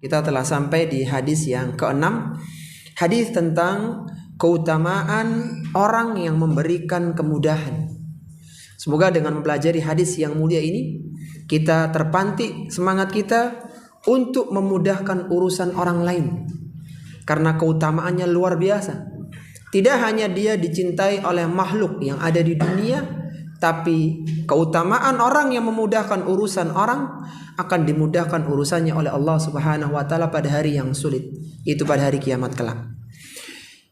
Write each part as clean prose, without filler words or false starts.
Kita telah sampai di hadis yang ke-6, hadis tentang keutamaan orang yang memberikan kemudahan. Semoga dengan mempelajari hadis yang mulia ini, kita terpantik semangat kita untuk memudahkan urusan orang lain. Karena keutamaannya luar biasa. Tidak hanya dia dicintai oleh makhluk yang ada di dunia, tapi keutamaan orang yang memudahkan urusan orang akan dimudahkan urusannya oleh Allah Subhanahu wa taala pada hari yang sulit, itu pada hari kiamat kelak.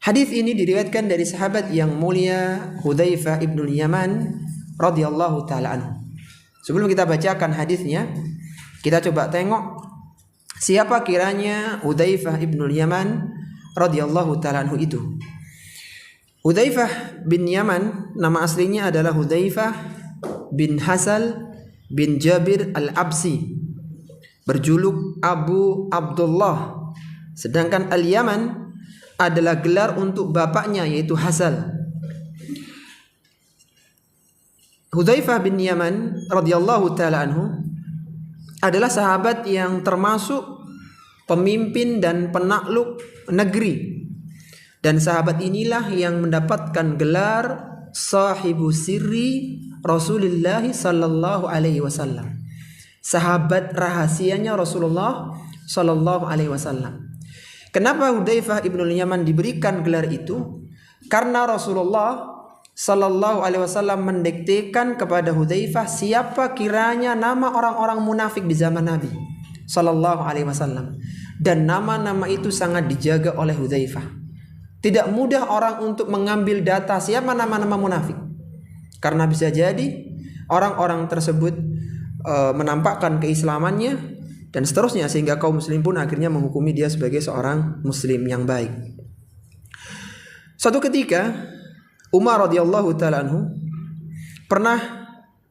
Hadis ini diriwayatkan dari sahabat yang mulia Hudzaifah ibnul Yaman radhiyallahu taala anhu. Sebelum kita bacakan hadisnya, kita coba tengok siapa kiranya Hudzaifah ibnul Yaman radhiyallahu taala anhu itu. Hudzaifah bin Yaman nama aslinya adalah Hudzaifah bin Hasal bin Jabir al-Absi, berjuluk Abu Abdullah. Sedangkan Al-Yaman adalah gelar untuk bapaknya, yaitu Hasal. Hudzaifah bin Yaman radhiyallahu taala anhu adalah sahabat yang termasuk pemimpin dan penakluk negeri. Dan sahabat inilah yang mendapatkan gelar sahibu sirri Rasulullah sallallahu alaihi wasallam. Sahabat rahasianya Rasulullah sallallahu alaihi wasallam. Kenapa Hudzaifah ibnul Yaman diberikan gelar itu? Karena Rasulullah sallallahu alaihi wasallam mendiktekan kepada Hudzaifah siapa kiranya nama orang-orang munafik di zaman Nabi sallallahu alaihi wasallam. Dan nama-nama itu sangat dijaga oleh Hudzaifah. Tidak mudah orang untuk mengambil data siapa nama-nama munafik. Karena bisa jadi orang-orang tersebut menampakkan keislamannya dan seterusnya, sehingga kaum muslim pun akhirnya menghukumi dia sebagai seorang muslim yang baik. Suatu ketika Umar radhiyallahu taala anhu pernah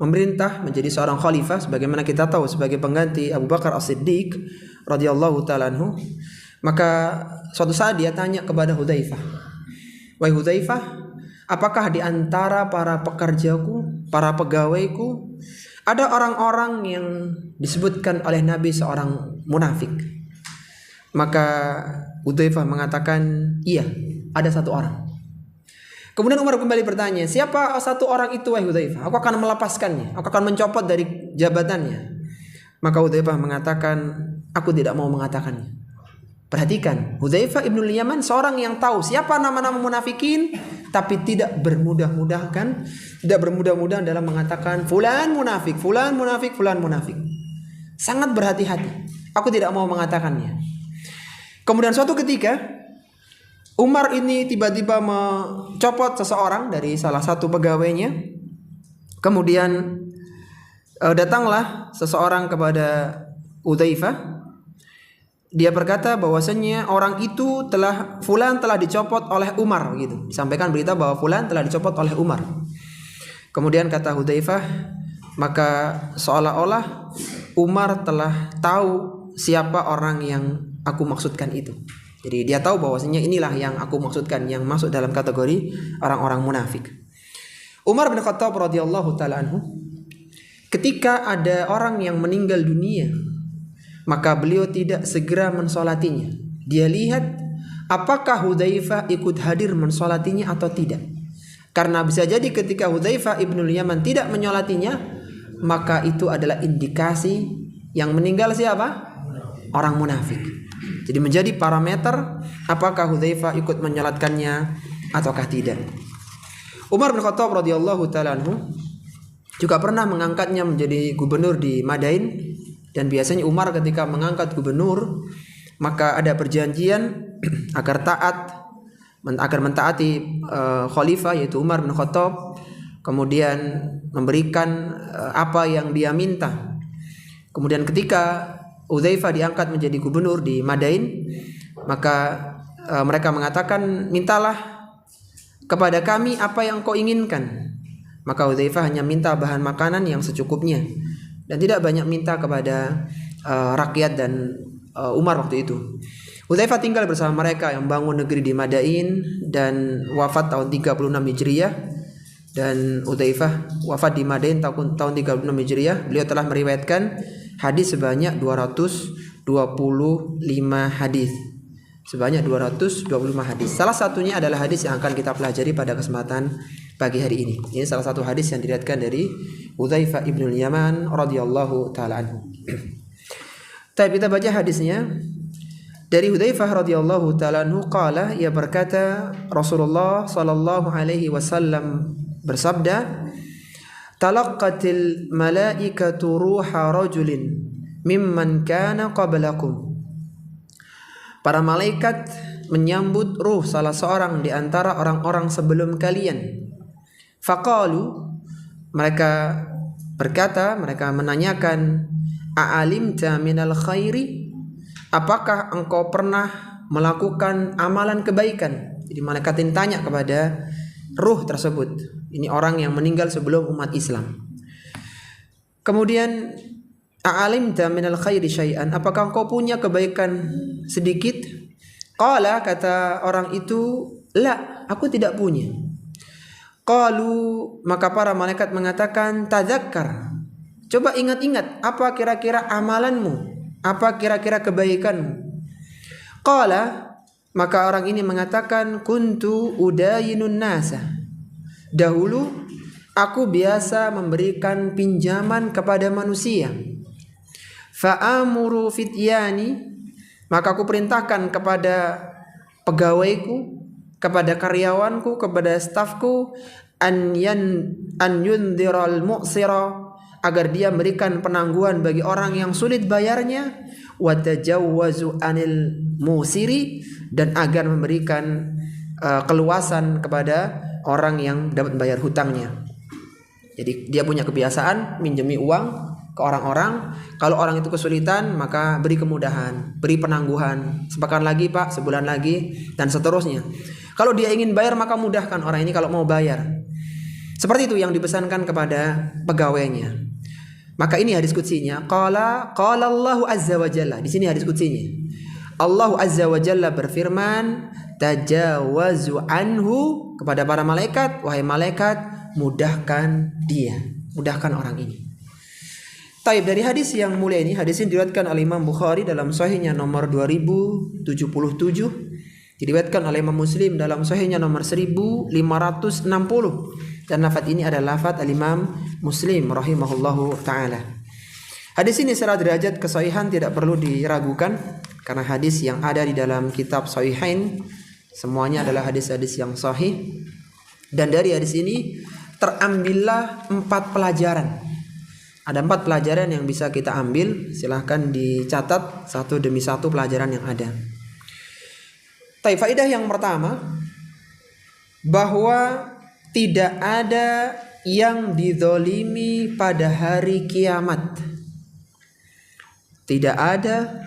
memerintah menjadi seorang khalifah, sebagaimana kita tahu sebagai pengganti Abu Bakar As-Siddiq radhiyallahu taala anhu. Maka suatu saat dia tanya kepada Hudzaifah, "Wahai Hudzaifah, apakah di antara para pekerjaku, para pegawaiku, ada orang-orang yang disebutkan oleh Nabi seorang munafik?" Maka Hudzaifah mengatakan, "Iya, ada satu orang." Kemudian Umar kembali bertanya, "Siapa satu orang itu wahai Hudzaifah? Aku akan melepaskannya, aku akan mencopot dari jabatannya." Maka Hudzaifah mengatakan, "Aku tidak mau mengatakannya." Perhatikan, Hudzaifah ibnul Yaman seorang yang tahu siapa nama-nama munafikin, tapi tidak bermudah-mudahan dalam mengatakan fulan munafik, fulan munafik, fulan munafik. Sangat berhati-hati. Aku tidak mau mengatakannya. Kemudian suatu ketika Umar ini tiba-tiba mencopot seseorang dari salah satu pegawainya. Kemudian datanglah seseorang kepada Hudzaifah. Dia berkata bahwasanya orang itu fulan telah dicopot oleh Umar, gitu. Disampaikan berita bahwa fulan telah dicopot oleh Umar. Kemudian kata Hudzaifah, maka seolah-olah Umar telah tahu siapa orang yang aku maksudkan itu. Jadi dia tahu bahwasanya inilah yang aku maksudkan, yang masuk dalam kategori orang-orang munafik. Umar bin Khattab radhiyallahu taala anhu, ketika ada orang yang meninggal dunia, maka beliau tidak segera mensolatinya. Dia lihat apakah Hudzaifah ikut hadir mensolatinya atau tidak. Karena bisa jadi ketika Hudzaifah ibnul Yaman tidak menyolatinya, maka itu adalah indikasi yang meninggal siapa? Orang munafik. Jadi menjadi parameter apakah Hudzaifah ikut menyolatkannya ataukah tidak. Umar bin Khattab radhiyallahu taala anhu juga pernah mengangkatnya menjadi gubernur di Madain. Dan biasanya Umar ketika mengangkat gubernur, maka ada perjanjian agar mentaati khalifah yaitu Umar bin Khattab, kemudian memberikan apa yang dia minta. Kemudian ketika Hudzaifah diangkat menjadi gubernur di Madain, maka mereka mengatakan, "Mintalah kepada kami apa yang kau inginkan." Maka Hudzaifah hanya minta bahan makanan yang secukupnya dan tidak banyak minta kepada rakyat dan Umar waktu itu. Hudzaifah tinggal bersama mereka yang bangun negeri di Madain dan wafat tahun 36 Hijriah. Dan Hudzaifah wafat di Madain tahun 36 Hijriah. Beliau telah meriwayatkan hadis sebanyak 220 hadis. Sebanyak 225 hadis. Salah satunya adalah hadis yang akan kita pelajari pada kesempatan pagi hari ini. Ini salah satu hadis yang diriwayatkan dari Hudzaifah ibnul Yaman radhiyallahu taala anhu. Kita baca hadisnya. Dari Hudzaifah radhiyallahu taala anhu qala, ia berkata, Rasulullah sallallahu alaihi wasallam bersabda, "Talaqqatil malaikatu ruha rajulin mimman kana qablakum." Para malaikat menyambut ruh salah seorang di antara orang-orang sebelum kalian. Faqalu, mereka berkata, mereka menanyakan, "A'alimta minal khairi?" Apakah engkau pernah melakukan amalan kebaikan? Jadi malaikat ini tanya kepada ruh tersebut. Ini orang yang meninggal sebelum umat Islam. Kemudian, "A'alimta minal khairi syai'an?" Apakah engkau punya kebaikan sedikit? Qala, kata orang itu, "La, aku tidak punya." Qalu, maka para malaikat mengatakan, "Tadzakkar." Coba ingat-ingat, apa kira-kira amalanmu? Apa kira-kira kebaikanmu? Qala, maka orang ini mengatakan, "Kuntu udayinun nasa." Dahulu aku biasa memberikan pinjaman kepada manusia. Fa'amuru fityani, maka aku perintahkan kepada pegawaiku, kepada karyawanku, kepada stafku, an yundhiral mu'sira, agar dia memberikan penangguhan bagi orang yang sulit bayarnya, wa tajawwazu anil musiri, dan agar memberikan keluasan kepada orang yang dapat bayar hutangnya. Jadi dia punya kebiasaan minjemi uang ke orang-orang. Kalau orang itu kesulitan, maka beri kemudahan, beri penangguhan. Sepekan lagi Pak, sebulan lagi, dan seterusnya. Kalau dia ingin bayar, maka mudahkan orang ini kalau mau bayar. Seperti itu yang dipesankan kepada pegawainya. Maka ini hadis qudsinya. Qala Allahu azza wa jalla. Di sini hadis qudsinya. Allah azza wa jalla berfirman, "Tajawazu anhu," kepada para malaikat, "Wahai malaikat, mudahkan dia, mudahkan orang ini." Taib, dari hadis yang mulia ini, hadis ini diriwayatkan oleh Imam Bukhari dalam sahihnya nomor 2077, diriwayatkan oleh Imam Muslim dalam sahihnya nomor 1560, dan lafaz ini adalah lafaz al-Imam Muslim rahimahullahu taala. Hadis ini secara derajat kesahihan tidak perlu diragukan, karena hadis yang ada di dalam kitab Sahihain semuanya adalah hadis-hadis yang sahih. Dan dari hadis ini terambillah 4 pelajaran. Ada 4 pelajaran yang bisa kita ambil. Silahkan dicatat satu demi satu pelajaran yang ada. Faedah yang pertama, bahwa tidak ada yang dizalimi pada hari kiamat. Tidak ada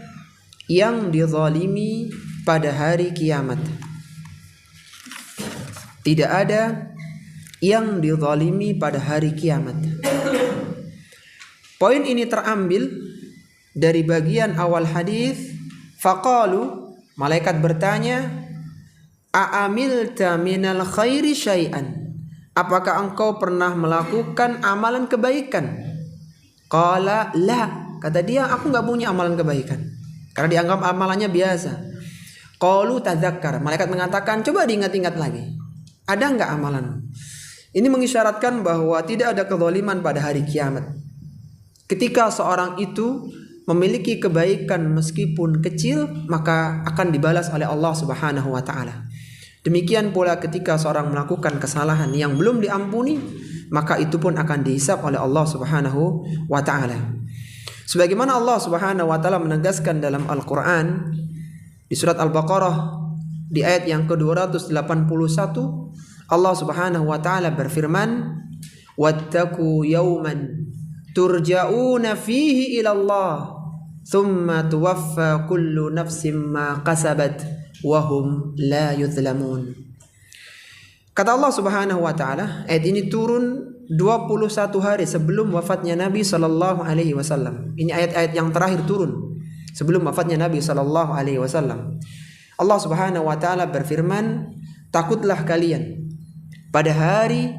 yang dizalimi pada hari kiamat. Tidak ada yang dizalimi pada hari kiamat. Poin ini terambil dari bagian awal hadis. Faqalu, malaikat bertanya, "A'amilta minal khairi syai'an?" Apakah engkau pernah melakukan amalan kebaikan? Qala la, kata dia, aku enggak punya amalan kebaikan, karena dianggap amalannya biasa. Qalu tadzakkar, malaikat mengatakan, coba diingat-ingat lagi, ada enggak amalan? Ini mengisyaratkan bahwa tidak ada kezaliman pada hari kiamat. Ketika seorang itu memiliki kebaikan meskipun kecil, maka akan dibalas oleh Allah Subhanahu wa taala. Demikian pula ketika seorang melakukan kesalahan yang belum diampuni, maka itu pun akan dihisab oleh Allah Subhanahu wa taala. Sebagaimana Allah Subhanahu wa taala menegaskan dalam Al-Qur'an di surat Al-Baqarah di ayat yang ke-281, Allah Subhanahu wa taala berfirman, "Wattaqu yawman turja'una fihi ila Allah, thumma tuwaffa kullu nafsin ma kasabat wa hum la yuzlamun." Kata Allah Subhanahu wa taala, ayat ini turun 21 hari sebelum wafatnya Nabi sallallahu alaihi wasallam. Ini ayat-ayat yang terakhir turun sebelum wafatnya Nabi sallallahu alaihi wasallam. Allah Subhanahu wa taala berfirman, "Takutlah kalian pada hari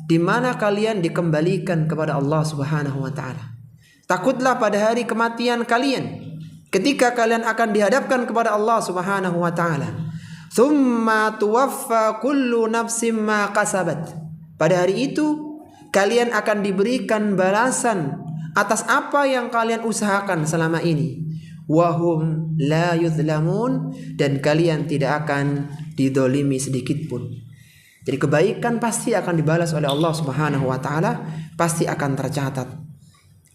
di mana kalian dikembalikan kepada Allah Subhanahu wa taala. Takutlah pada hari kematian kalian. ketika kalian akan dihadapkan kepada Allah Subhanahu wa taala. Tsumma tuwaffa kullu nafsin ma kasabat. Pada hari itu kalian akan diberikan balasan atas apa yang kalian usahakan selama ini. Wahum la yuzlamun, dan kalian tidak akan didolimi sedikit pun. Jadi kebaikan pasti akan dibalas oleh Allah Subhanahu wa taala, pasti akan tercatat.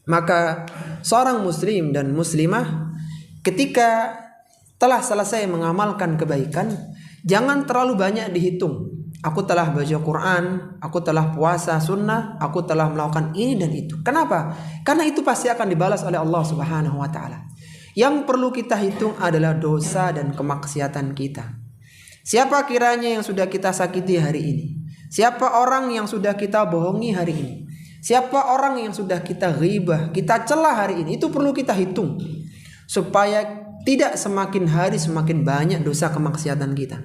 Maka seorang muslim dan muslimah ketika telah selesai mengamalkan kebaikan, jangan terlalu banyak dihitung. Aku telah baca Quran, aku telah puasa sunnah, aku telah melakukan ini dan itu. Kenapa? Karena itu pasti akan dibalas oleh Allah Subhanahu wa taala. Yang perlu kita hitung adalah dosa dan kemaksiatan kita. Siapa kiranya yang sudah kita sakiti hari ini? Siapa orang yang sudah kita bohongi hari ini? Siapa orang yang sudah kita ghibah, kita celah hari ini? Itu perlu kita hitung supaya tidak semakin hari semakin banyak dosa kemaksiatan kita.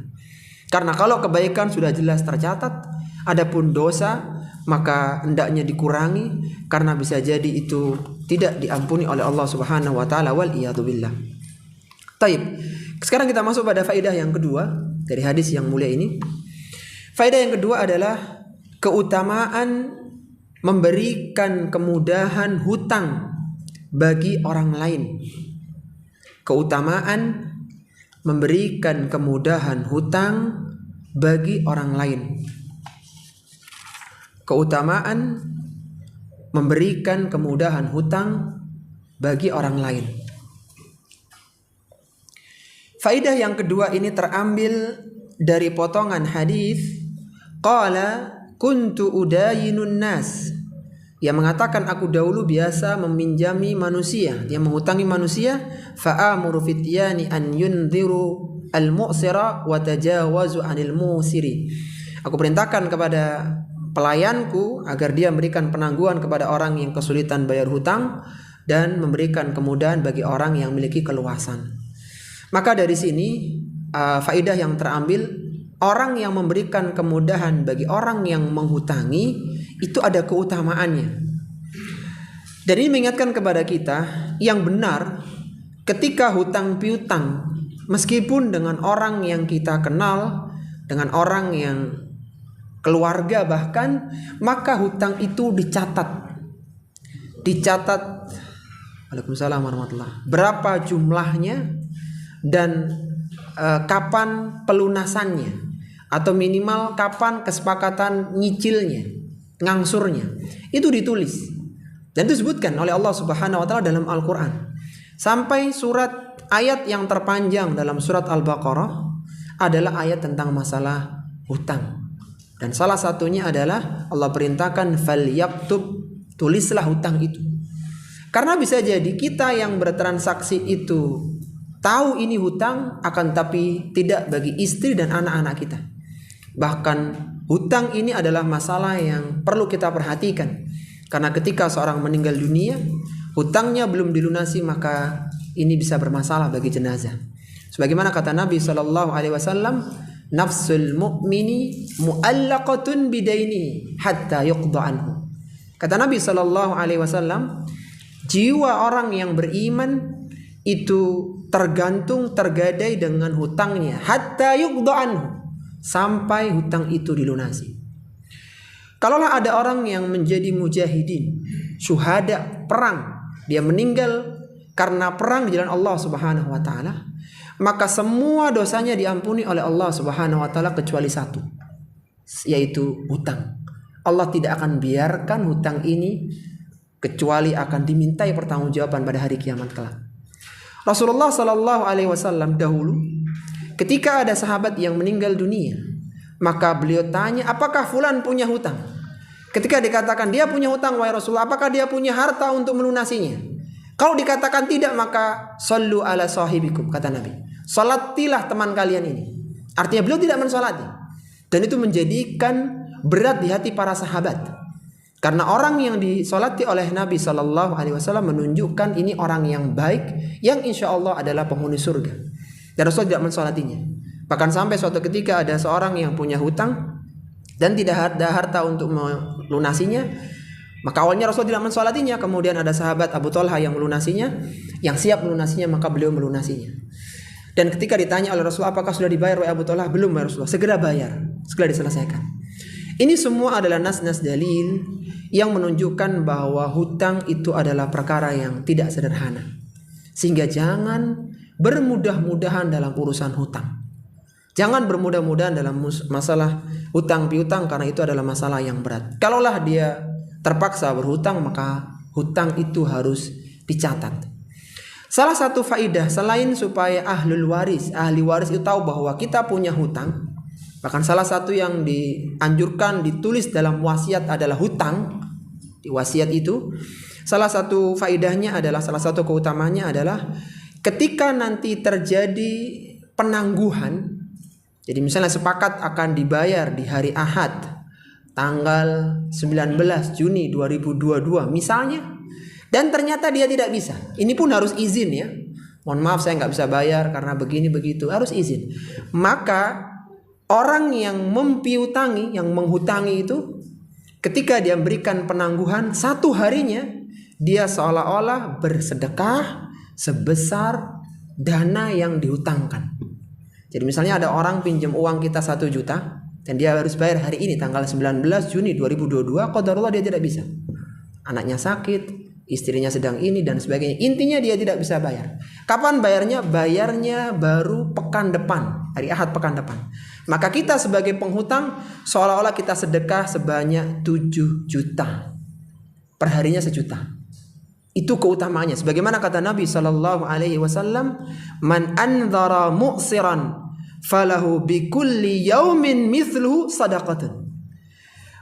Karena kalau kebaikan sudah jelas tercatat, adapun dosa maka hendaknya dikurangi, karena bisa jadi itu tidak diampuni oleh Allah Subhanahu wa taala, wal iyadu billah. Taib. Sekarang kita masuk pada faedah yang kedua dari hadis yang mulia ini. Faedah yang kedua adalah keutamaan memberikan kemudahan hutang bagi orang lain. Keutamaan memberikan kemudahan hutang bagi orang lain. Keutamaan memberikan kemudahan hutang bagi orang lain. Faedah yang kedua ini terambil dari potongan hadis qala kuntu udayinun nas, yang mengatakan aku dahulu biasa meminjami manusia, dia menghutangi manusia, fa'amuru fityani an yundhiru al-mu'sira wa tajawazu 'anil musiri. Aku perintahkan kepada pelayanku agar dia memberikan penangguhan kepada orang yang kesulitan bayar hutang dan memberikan kemudahan bagi orang yang memiliki keluasan. Maka dari sini faedah yang terambil, orang yang memberikan kemudahan bagi orang yang menghutangi itu ada keutamaannya. Dan ini mengingatkan kepada kita yang benar ketika hutang piutang, meskipun dengan orang yang kita kenal, dengan orang yang keluarga bahkan, maka hutang itu dicatat. Waalaikumsalam warahmatullahi. Berapa jumlahnya dan kapan pelunasannya, atau minimal kapan kesepakatan nyicilnya, ngangsurnya, itu ditulis dan itu disebutkan oleh Allah Subhanahu wa taala dalam Al-Qur'an. Sampai surat ayat yang terpanjang dalam surat Al-Baqarah adalah ayat tentang masalah hutang. Dan salah satunya adalah Allah perintahkan falyaktub, tulislah hutang itu. Karena bisa jadi kita yang bertransaksi itu tahu ini hutang, akan tapi tidak bagi istri dan anak-anak kita. Bahkan hutang ini adalah masalah yang perlu kita perhatikan. Karena ketika seorang meninggal dunia, hutangnya belum dilunasi, maka ini bisa bermasalah bagi jenazah. Sebagaimana kata Nabi SAW, nafsul mu'mini mu'allaqatun bidaini hatta yuqda anhu. Kata Nabi SAW, jiwa orang yang beriman itu tergantung, tergadai dengan hutangnya hatta yuqda anhu, sampai hutang itu dilunasi. Kalaulah ada orang yang menjadi mujahidin, syuhada perang, dia meninggal karena perang di jalan Allah Subhanahu wa taala, maka semua dosanya diampuni oleh Allah Subhanahu wa taala kecuali satu, yaitu hutang. Allah tidak akan biarkan hutang ini kecuali akan dimintai pertanggungjawaban pada hari kiamat kelak. Rasulullah sallallahu alaihi wasallam dahulu ketika ada sahabat yang meninggal dunia, maka beliau tanya, apakah fulan punya hutang? Ketika dikatakan dia punya hutang, wahai Rasulullah, apakah dia punya harta untuk melunasinya? Kalau dikatakan tidak, maka sallu ala sahibikum, kata Nabi. Salatilah teman kalian ini. Artinya beliau tidak mensalati. Dan itu menjadikan berat di hati para sahabat. Karena orang yang disolati oleh Nabi SAW menunjukkan ini orang yang baik, yang insya Allah adalah penghuni surga. Dan Rasul tidak mensolatinya. Bahkan sampai suatu ketika ada seorang yang punya hutang dan tidak ada harta untuk melunasinya, Maka awalnya Rasul tidak mensolatinya, kemudian ada sahabat Abu Talha yang melunasinya, yang siap melunasinya, maka beliau melunasinya. Dan ketika ditanya oleh Rasul, apakah sudah dibayar oleh Abu Talha? Belum ya Rasulullah, segera bayar, segera diselesaikan. Ini semua adalah nas-nas dalil yang menunjukkan bahwa hutang itu adalah perkara yang tidak sederhana. Sehingga jangan bermudah-mudahan dalam urusan hutang. Jangan bermudah-mudahan dalam masalah hutang piutang, karena itu adalah masalah yang berat. Kalaulah dia terpaksa berhutang, maka hutang itu harus dicatat. Salah satu faidah selain supaya ahli waris itu tahu bahwa kita punya hutang, bahkan salah satu yang dianjurkan ditulis dalam wasiat adalah hutang. Di wasiat itu salah satu faidahnya adalah, salah satu keutamanya adalah ketika nanti terjadi penangguhan, jadi misalnya sepakat akan dibayar di hari Ahad tanggal 19 Juni 2022 misalnya, dan ternyata dia tidak bisa, ini pun harus izin ya, mohon maaf saya nggak bisa bayar karena begini begitu, harus izin. Maka orang yang mempiutangi, yang menghutangi itu, ketika dia memberikan penangguhan, satu harinya dia seolah-olah bersedekah sebesar dana yang dihutangkan. Jadi misalnya ada orang pinjam uang kita 1 juta dan dia harus bayar hari ini tanggal 19 Juni 2022, qadarullah dia tidak bisa. Anaknya sakit, istrinya sedang ini dan sebagainya. Intinya dia tidak bisa bayar. Kapan bayarnya? Bayarnya baru pekan depan, hari Ahad pekan depan. Maka kita sebagai penghutang seolah-olah kita sedekah sebanyak 7 juta. Perharinya 1 juta. Itu keutamaannya. Sebagaimana kata Nabi SAW, man anzara mu'siran falahu bikulli yaumin mithluhu sadaqatun.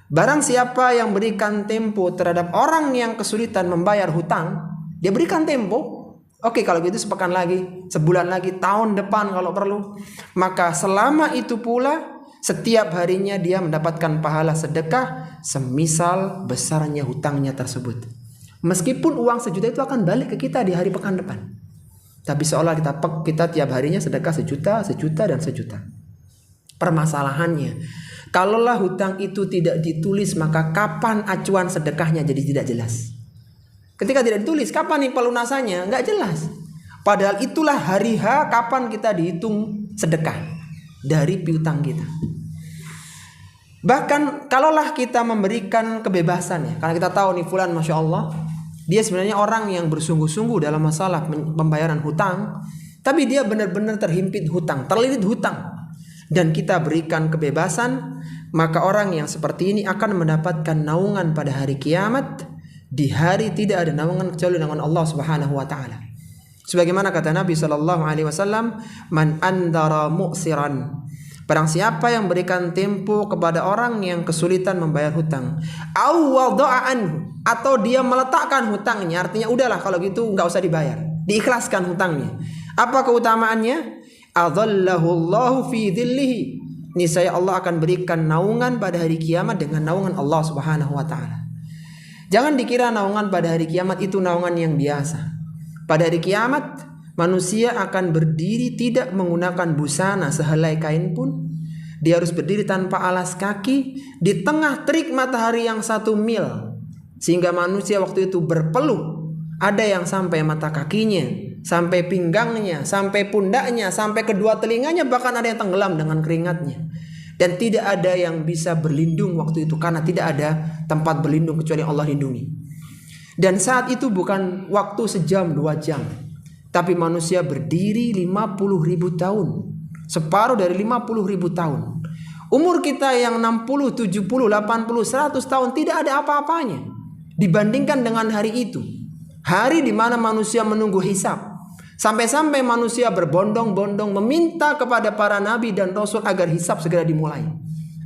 Barang siapa yang berikan tempo terhadap orang yang kesulitan membayar hutang, dia berikan tempo. Oke, kalau gitu sepekan lagi, sebulan lagi, tahun depan kalau perlu. Maka selama itu pula setiap harinya dia mendapatkan pahala sedekah semisal besarnya hutangnya tersebut. Meskipun uang 1 juta itu akan balik ke kita di hari pekan depan, tapi seolah kita tiap harinya sedekah 1 juta, 1 juta, dan 1 juta. Permasalahannya, kalaulah hutang itu tidak ditulis, maka kapan acuan sedekahnya jadi tidak jelas. Ketika tidak ditulis, kapan nih pelunasannya? Nggak jelas. Padahal itulah hari H kapan kita dihitung sedekah dari piutang kita. Bahkan kalaulah kita memberikan kebebasan ya, karena kita tahu nih fulan Masya Allah, dia sebenarnya orang yang bersungguh-sungguh dalam masalah pembayaran hutang, tapi dia benar-benar terhimpit hutang, terlilit hutang, dan kita berikan kebebasan, maka orang yang seperti ini akan mendapatkan naungan pada hari kiamat. Di hari tidak ada naungan kecuali naungan Allah Subhanahu wa taala. Sebagaimana kata Nabi SAW, man andara mu'siran, barang siapa yang berikan tempo kepada orang yang kesulitan membayar hutang, aw wada'an, atau dia meletakkan hutangnya, artinya udahlah kalau gitu nggak usah dibayar, diikhlaskan hutangnya. Apa keutamaannya? Adhallahu Allahu fi dhillihi, niscaya Allah akan berikan naungan pada hari kiamat dengan naungan Allah Subhanahu wa taala. Jangan dikira naungan pada hari kiamat itu naungan yang biasa. Pada hari kiamat manusia akan berdiri tidak menggunakan busana sehelai kain pun. Dia harus berdiri tanpa alas kaki di tengah terik matahari yang 1 mil, sehingga manusia waktu itu berpeluh. Ada yang sampai mata kakinya, sampai pinggangnya, sampai pundaknya, sampai kedua telinganya, bahkan ada yang tenggelam dengan keringatnya. Dan tidak ada yang bisa berlindung waktu itu, karena tidak ada tempat berlindung kecuali Allah lindungi. Dan saat itu bukan waktu sejam 2 jam, tapi manusia berdiri 50.000 tahun, separuh dari 50.000 tahun. Umur kita yang 60, 70, 80, 100 tahun tidak ada apa-apanya dibandingkan dengan hari itu. Hari di mana manusia menunggu hisab. Sampai-sampai manusia berbondong-bondong meminta kepada para nabi dan rasul agar hisab segera dimulai,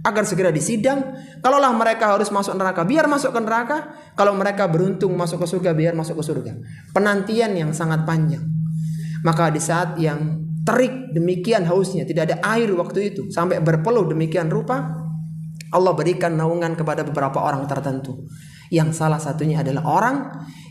agar segera disidang. Kalaulah mereka harus masuk neraka, biar masuk ke neraka. Kalau mereka beruntung masuk ke surga, biar masuk ke surga. Penantian yang sangat panjang. Maka di saat yang terik demikian hausnya, tidak ada air waktu itu, sampai berpeluh demikian rupa, Allah berikan naungan kepada beberapa orang tertentu, yang salah satunya adalah orang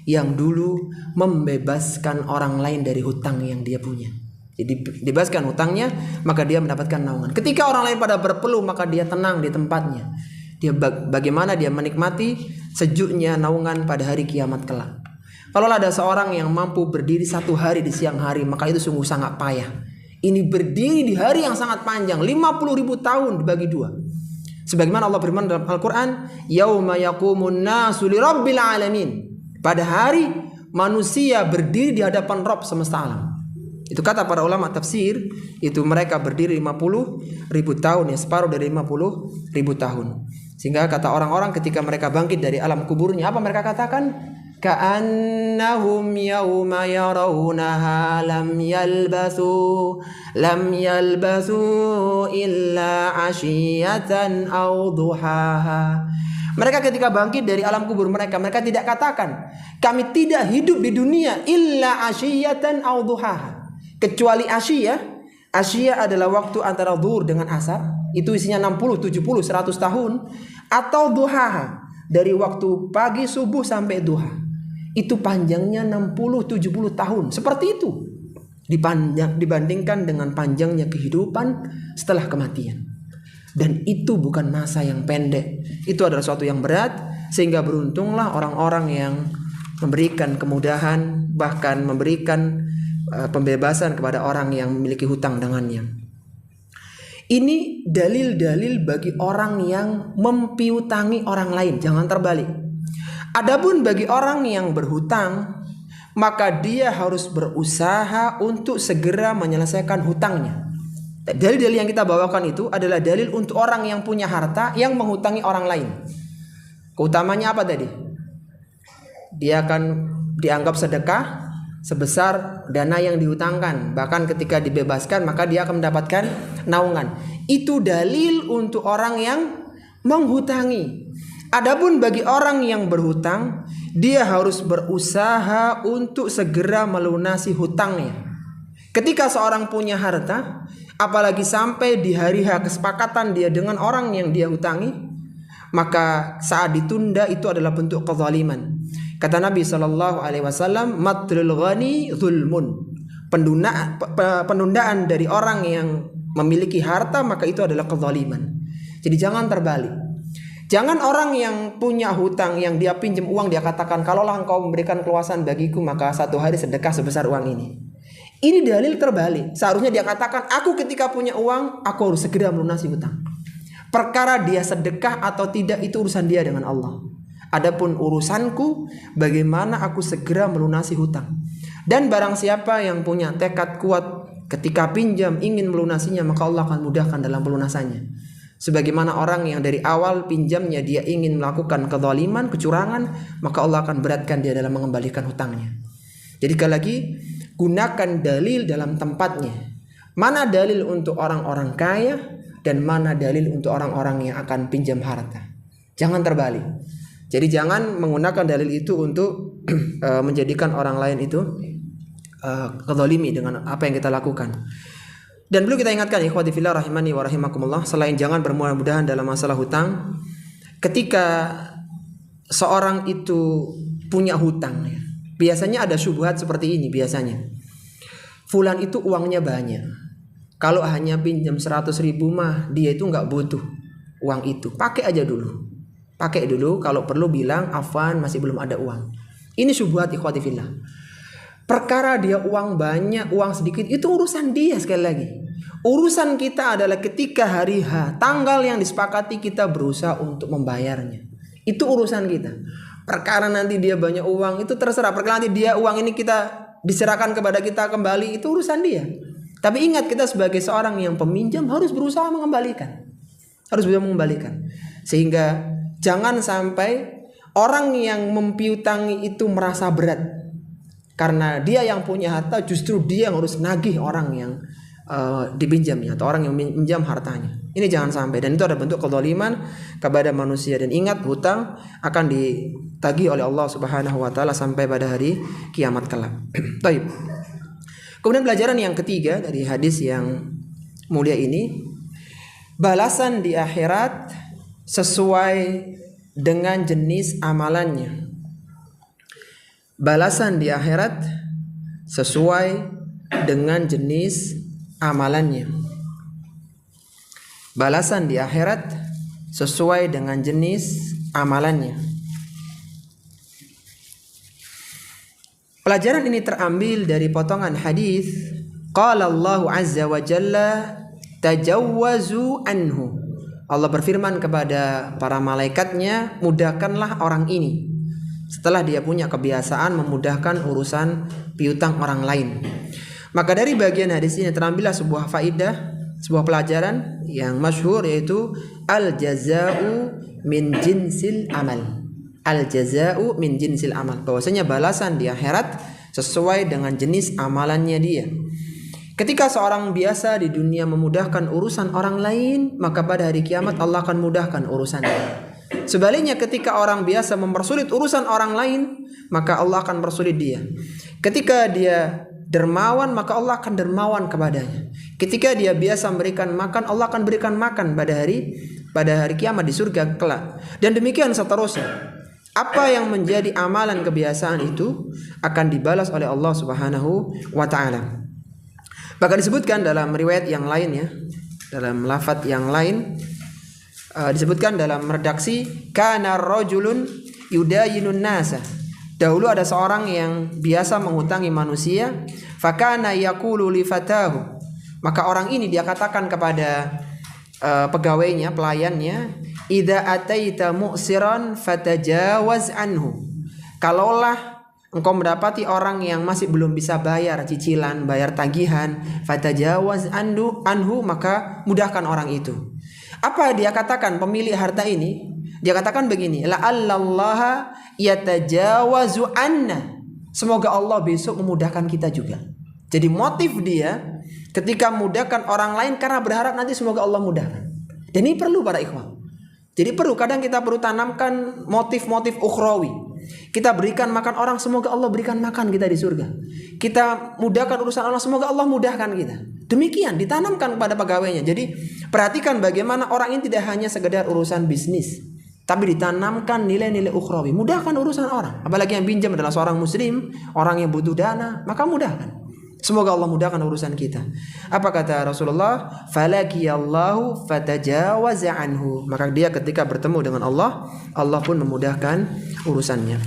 yang dulu membebaskan orang lain dari hutang yang dia punya. Jadi dibebaskan hutangnya, maka dia mendapatkan naungan. Ketika orang lain pada berpeluh, maka dia tenang di tempatnya. Dia bagaimana dia menikmati sejuknya naungan pada hari kiamat kelak. Kalau ada seorang yang mampu berdiri 1 hari di siang hari, maka itu sungguh sangat payah. Ini berdiri di hari yang sangat panjang, 50.000 tahun dibagi 2. Sebagaimana Allah berfirman dalam Al-Quran, yauma yaqumun nasu lirabbil alamin. Pada hari manusia berdiri di hadapan Rabb semesta alam. Itu kata para ulama tafsir, itu mereka berdiri 50.000 tahun, ya separuh dari 50.000 tahun. Sehingga kata orang-orang ketika mereka bangkit dari alam kuburnya, apa mereka katakan? Ka'annahum yawma yarawunaha lam yalbathu illa ashiyatan aw duhaha. Mereka ketika bangkit dari alam kubur mereka tidak katakan, kami tidak hidup di dunia illa ashiyatan aw duhaha, kecuali asyiyah. Asyiyah adalah waktu antara zuhur dengan asar, itu isinya 60, 70, 100 tahun. Atau duhaha, dari waktu pagi subuh sampai duha, itu panjangnya 60, 70 tahun. Seperti itu dibandingkan dengan panjangnya kehidupan setelah kematian. Dan itu bukan masa yang pendek, itu adalah suatu yang berat. Sehingga beruntunglah orang-orang yang memberikan kemudahan, bahkan memberikan pembebasan kepada orang yang memiliki hutang dengannya. Ini dalil-dalil bagi orang yang mempiutangi orang lain, jangan terbalik. Adapun bagi orang yang berhutang, maka dia harus berusaha untuk segera menyelesaikan hutangnya. Dalil-dalil yang kita bawakan itu adalah dalil untuk orang yang punya harta yang menghutangi orang lain. Keutamanya apa tadi? Dia akan dianggap sedekah sebesar dana yang dihutangkan. Bahkan ketika dibebaskan maka dia akan mendapatkan naungan. Itu dalil untuk orang yang menghutangi. Adapun bagi orang yang berhutang, dia harus berusaha untuk segera melunasi hutangnya. Ketika seorang punya harta, apalagi sampai di hari H kesepakatan dia dengan orang yang dia hutangi, maka saat ditunda itu adalah bentuk kezaliman. Kata Nabi SAW, matlul ghani zulmun. Penundaan dari orang yang memiliki harta, maka itu adalah kezaliman. Jadi jangan terbalik. Jangan orang yang punya hutang, yang dia pinjam uang, dia katakan, kalaulah engkau memberikan keluasan bagiku, maka 1 hari sedekah sebesar uang ini. Ini dalil terbalik. Seharusnya dia katakan, aku ketika punya uang, aku harus segera melunasi hutang. Perkara dia sedekah atau tidak, itu urusan dia dengan Allah. Adapun urusanku, bagaimana aku segera melunasi hutang. Dan barang siapa yang punya tekad kuat ketika pinjam ingin melunasinya, maka Allah akan mudahkan dalam pelunasannya. Sebagaimana orang yang dari awal pinjamnya dia ingin melakukan kezaliman, kecurangan, maka Allah akan beratkan dia dalam mengembalikan hutangnya. Jadi sekali lagi, gunakan dalil dalam tempatnya. Mana dalil untuk orang-orang kaya dan mana dalil untuk orang-orang yang akan pinjam harta. Jangan terbalik. Jadi jangan menggunakan dalil itu untuk menjadikan orang lain itu kezalimi dengan apa yang kita lakukan. Dan perlu kita ingatkan, ikhwati fillah rahimani wa rahimakumullah, selain jangan bermudah-mudahan dalam masalah hutang, ketika seorang itu punya hutang, ya, biasanya ada syubhat seperti ini biasanya. Fulan itu uangnya banyak. Kalau hanya pinjam 100.000 mah dia itu nggak butuh uang itu. Pakai aja dulu. Pakai dulu, kalau perlu bilang afwan masih belum ada uang. Ini syubhat ikhwati fillah. Perkara dia uang banyak, uang sedikit, itu urusan dia sekali lagi. Urusan kita adalah ketika hari H, tanggal yang disepakati, kita berusaha untuk membayarnya. Itu urusan kita. Perkara nanti dia banyak uang, itu terserah. Perkara nanti dia uang ini kita diserahkan kepada kita kembali, itu urusan dia. Tapi ingat, kita sebagai seorang yang peminjam harus berusaha mengembalikan. Harus berusaha mengembalikan. Sehingga jangan sampai orang yang mempiutangi itu merasa berat. Karena dia yang punya harta, justru dia yang harus nagih orang yang dipinjamnya atau orang yang minjam hartanya. Ini jangan sampai, dan itu ada bentuk kezaliman kepada manusia. Dan ingat, hutang akan ditagih oleh Allah Subhanahu wa taala sampai pada hari kiamat kelak. Baik. Kemudian pelajaran yang ketiga dari hadis yang mulia ini, balasan di akhirat sesuai dengan jenis amalannya. Balasan di akhirat sesuai dengan jenis amalannya. Balasan di akhirat sesuai dengan jenis amalannya. Pelajaran ini terambil dari potongan hadis qala Allahu azza wa jalla tajawwazu anhu. Allah berfirman kepada para malaikatnya, mudahkanlah orang ini setelah dia punya kebiasaan memudahkan urusan piutang orang lain. Maka dari bagian hadis ini terambillah sebuah faidah, sebuah pelajaran yang masyhur, yaitu al-jaza'u min jinsil amal. Al-jaza'u min jinsil amal, bahwasanya balasan di akhirat sesuai dengan jenis amalannya dia. Ketika seorang biasa di dunia memudahkan urusan orang lain, maka pada hari kiamat Allah akan mudahkan urusannya. Sebaliknya, ketika orang biasa mempersulit urusan orang lain, maka Allah akan persulit dia. Ketika dia dermawan, maka Allah akan dermawan kepadanya. Ketika dia biasa memberikan makan, Allah akan berikan makan pada hari kiamat di surga kelak. Dan demikian seterusnya. Apa yang menjadi amalan kebiasaan itu akan dibalas oleh Allah Subhanahu wa taala. Bahkan disebutkan dalam riwayat yang lain, ya, dalam lafaz yang lain, disebutkan dalam redaksi kana rajulun yudayinun nasa. Dahulu ada seorang yang biasa mengutangi manusia, fakana yaqulu li fatahu. Maka orang ini dia katakan kepada pegawainya, pelayannya, idza ataita mu'siran fatajawaz anhu. Kalaulah engkau mendapati orang yang masih belum bisa bayar cicilan, bayar tagihan, fatajawaz anhu, maka mudahkan orang itu. Apa dia katakan pemilik harta ini? Dia katakan begini, la'allallaha yatajawazu anna. Semoga Allah besok memudahkan kita juga. Jadi motif dia ketika memudahkan orang lain karena berharap nanti semoga Allah mudahkan. Dan ini perlu para ikhwan. Jadi kadang kita perlu tanamkan motif-motif ukhrawi. Kita berikan makan orang, semoga Allah berikan makan kita di surga. Kita mudahkan urusan orang, semoga Allah mudahkan kita. Demikian ditanamkan kepada pegawainya. Jadi perhatikan bagaimana orang ini tidak hanya sekedar urusan bisnis, tapi ditanamkan nilai-nilai ukhrawi. Mudahkan urusan orang. Apalagi yang pinjam adalah seorang muslim, orang yang butuh dana, maka mudahkan. Semoga Allah mudahkan urusan kita. Apa kata Rasulullah? Falakiyallahu fatajawaza anhu. Maka dia ketika bertemu dengan Allah, Allah pun memudahkan urusannya.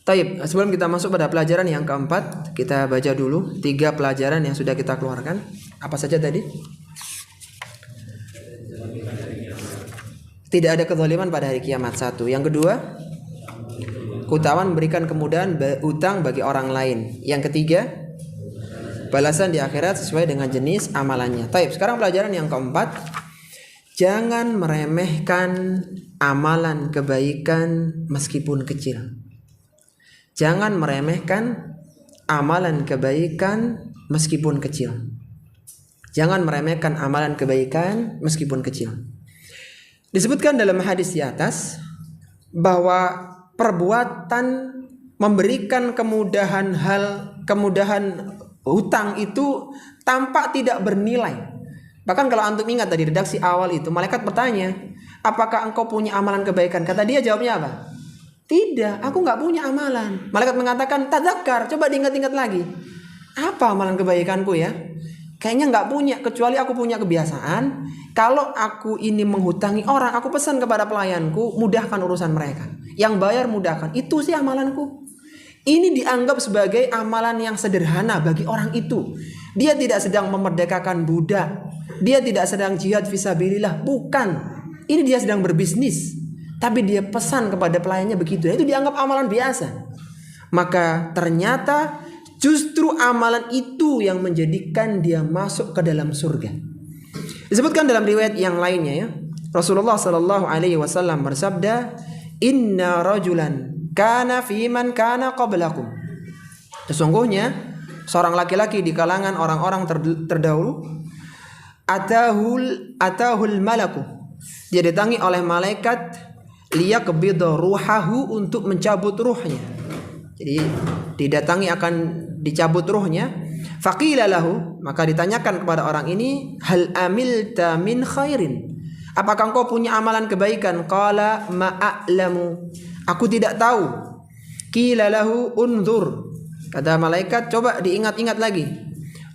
Taib, sebelum kita masuk pada pelajaran yang keempat, kita baca dulu 3 pelajaran yang sudah kita keluarkan. Apa saja tadi? Tidak ada kezaliman pada hari kiamat, 1. Yang kedua, keutamaan memberikan kemudahan utang bagi orang lain. Yang ketiga, balasan di akhirat sesuai dengan jenis amalannya. Taib, sekarang pelajaran yang keempat, jangan meremehkan amalan kebaikan meskipun kecil. Jangan meremehkan amalan kebaikan meskipun kecil. Jangan meremehkan amalan kebaikan meskipun kecil. Disebutkan dalam hadis di atas bahwa perbuatan memberikan kemudahan hutang itu tampak tidak bernilai. Bahkan kalau antum ingat tadi redaksi awal itu, malaikat bertanya, apakah engkau punya amalan kebaikan? Kata dia, jawabnya apa? Tidak, aku nggak punya amalan. Malaikat mengatakan, tadzakkar, coba diingat-ingat lagi. Apa amalan kebaikanku ya? Kayaknya nggak punya, kecuali aku punya kebiasaan. Kalau aku ini menghutangi orang, aku pesan kepada pelayanku, mudahkan urusan mereka. Yang bayar mudahkan, itu sih amalanku. Ini dianggap sebagai amalan yang sederhana bagi orang itu. Dia tidak sedang memerdekakan budak. Dia tidak sedang jihad fisabilillah. Bukan. Ini dia sedang berbisnis. Tapi dia pesan kepada pelayannya begitu. Itu dianggap amalan biasa. Maka ternyata justru amalan itu yang menjadikan dia masuk ke dalam surga. Disebutkan dalam riwayat yang lainnya, ya. Rasulullah Shallallahu Alaihi Wasallam bersabda, Inna rajulan kana fiman kana qablakum. Sesungguhnya seorang laki-laki di kalangan orang-orang terdahulu, atahul malaku, dia didatangi oleh malaikat, liyaqbidha ruhahu, untuk mencabut ruhnya. Jadi didatangi akan dicabut ruhnya. Faqila lahu, maka ditanyakan kepada orang ini, hal amilta min khairin, apakah engkau punya amalan kebaikan? Qala ma'alamu, aku tidak tahu. Qila lahu unzur, kata malaikat, coba diingat-ingat lagi.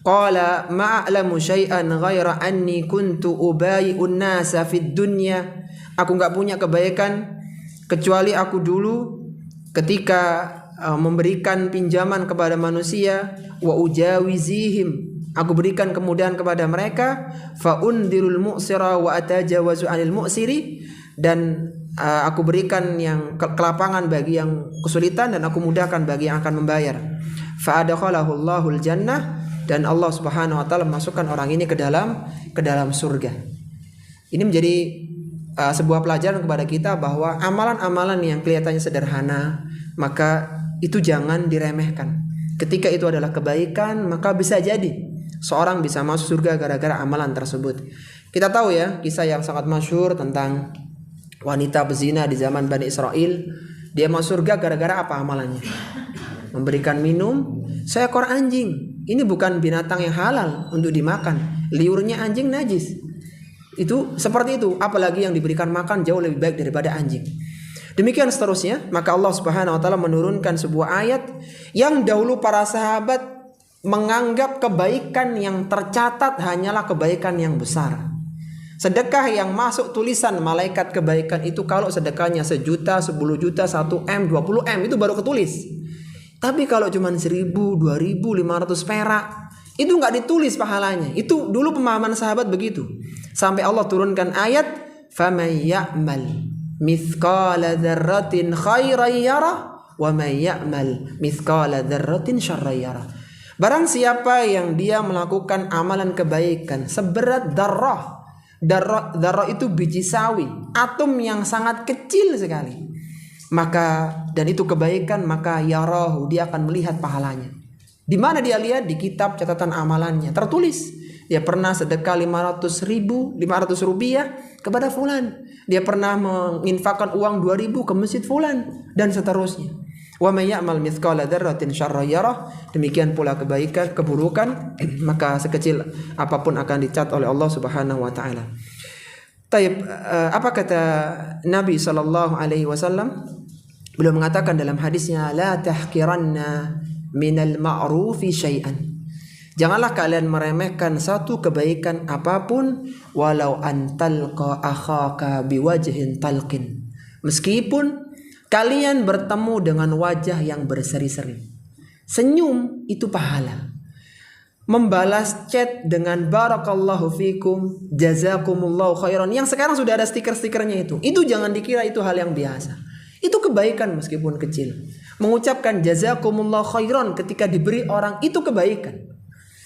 Qala ma'alamu syai'an ghaira anni kuntu ubayi'un nasa fid dunya, aku enggak punya kebaikan kecuali aku dulu ketika memberikan pinjaman kepada manusia, wa ujawizihim, aku berikan kemudahan kepada mereka, fa undirul mu'sira wa atajawazu 'anil mu'siri, dan aku berikan yang kelapangan bagi yang kesulitan dan aku mudahkan bagi yang akan membayar. Fa adkhalahu Allahul jannah, dan Allah Subhanahu wa taala memasukkan orang ini ke dalam surga. Ini menjadi sebuah pelajaran kepada kita bahwa amalan-amalan yang kelihatannya sederhana, maka itu jangan diremehkan. Ketika itu adalah kebaikan, maka bisa jadi seorang bisa masuk surga gara-gara amalan tersebut. Kita tahu ya kisah yang sangat masyhur tentang wanita bezina di zaman Bani Israel. Dia masuk surga gara-gara apa amalannya? Memberikan minum seekor anjing. Ini bukan binatang yang halal untuk dimakan. Liurnya anjing najis. Itu seperti itu, apalagi yang diberikan makan jauh lebih baik daripada anjing. Demikian seterusnya, maka Allah Subhanahu wa taala menurunkan sebuah ayat yang dahulu para sahabat menganggap kebaikan yang tercatat hanyalah kebaikan yang besar. Sedekah yang masuk tulisan malaikat kebaikan itu kalau sedekahnya 1 juta, 10 juta, 1M, 20M itu baru ketulis. Tapi kalau cuma 1.000, 2.500 perak, itu nggak ditulis pahalanya. Itu dulu pemahaman sahabat begitu. Sampai Allah turunkan ayat, "Faman ya'mal mithqala dzarratin khairan yarah wa man ya'mal mithqala dzarratin syarran yarah." Barang siapa yang dia melakukan amalan kebaikan seberat darrah. Darrah itu biji sawi, atom yang sangat kecil sekali. Maka dan itu kebaikan, maka yarahu, dia akan melihat pahalanya. Di mana dia lihat? Di kitab catatan amalannya tertulis. Dia pernah sedekah 500 rupiah kepada fulan. Dia pernah menginfakkan uang 2.000 ke masjid fulan, dan seterusnya. Wa may ya'mal mithqala dzarratin syarran yarah. Demikian pula kebaikan, keburukan, maka sekecil apapun akan dicatat oleh Allah Subhanahu wa taala. Taib, apa kata Nabi sallallahu alaihi wasallam? Beliau mengatakan dalam hadisnya, la tahqiranna minal ma'rufi syai'an. Janganlah kalian meremehkan satu kebaikan apapun, walau antalqa akhaka biwajhin talqin. Meskipun kalian bertemu dengan wajah yang berseri-seri. Senyum itu pahala. Membalas chat dengan barakallahu fikum, jazakumullahu khairan, yang sekarang sudah ada stiker-stikernya itu jangan dikira itu hal yang biasa. Itu kebaikan meskipun kecil. Mengucapkan jazakumullahu khairan ketika diberi orang itu kebaikan.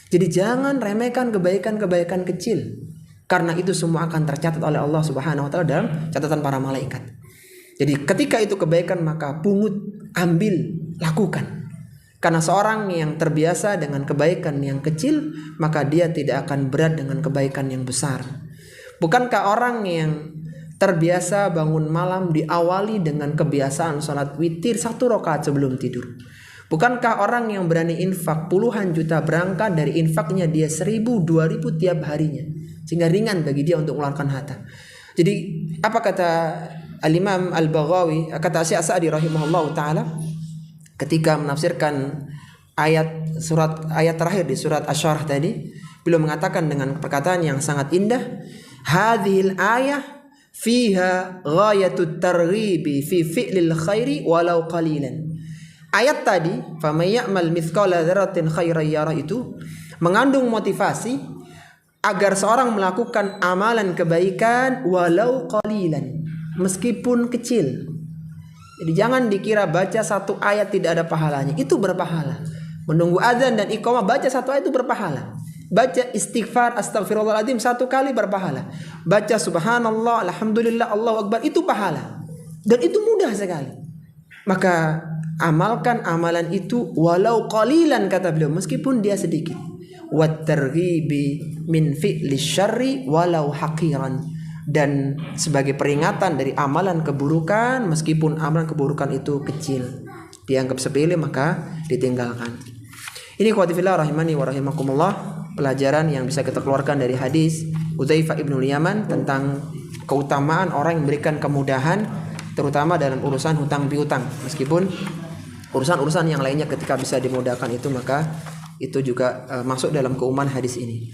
Jadi jangan remehkan kebaikan-kebaikan kecil, karena itu semua akan tercatat oleh Allah Subhanahu wa taala dalam catatan para malaikat. Jadi ketika itu kebaikan, maka pungut, ambil, lakukan. Karena seorang yang terbiasa dengan kebaikan yang kecil, maka dia tidak akan berat dengan kebaikan yang besar. Bukankah orang yang terbiasa bangun malam diawali dengan kebiasaan sholat witir 1 rakaat sebelum tidur? Bukankah orang yang berani infak puluhan juta berangkat dari infaknya dia 1.000, 2.000 tiap harinya, sehingga ringan bagi dia untuk mengeluarkan harta. Jadi apa kata Al-Imam Al-Baghawi, kata Syekh Sa'di rahimahullah ta'ala ketika menafsirkan ayat terakhir di surat Asy-Syarah tadi, beliau mengatakan dengan perkataan yang sangat indah, hadhil ayah fiha ghayatut targhibi fi fi'lil khairi walau qalilan. Ayat tadi, "Faman ya'mal mithqala dzarratin khairan yarah" itu mengandung motivasi agar seorang melakukan amalan kebaikan walau qalilan, meskipun kecil. Jadi jangan dikira baca 1 ayat tidak ada pahalanya, itu berpahala. Menunggu azan dan iqamah baca 1 ayat itu berpahala. Baca istighfar astaghfirullahaladzim 1 kali berpahala. Baca subhanallah, alhamdulillah, Allahu akbar itu pahala. Dan itu mudah sekali. Maka amalkan amalan itu walau qalilan, kata beliau, meskipun dia sedikit. Wat targhibi min fi'li syarri walau haqiran, dan sebagai peringatan dari amalan keburukan meskipun amalan keburukan itu kecil, dianggap sepele maka ditinggalkan. Ini ikhwati fillah rahimani wa rahimakumullah, pelajaran yang bisa kita keluarkan dari hadis Hudzaifah ibnul Yaman tentang keutamaan orang yang memberikan kemudahan, terutama dalam urusan hutang piutang. Meskipun urusan-urusan yang lainnya ketika bisa dimudahkan itu, maka itu juga masuk dalam keumuman hadis ini.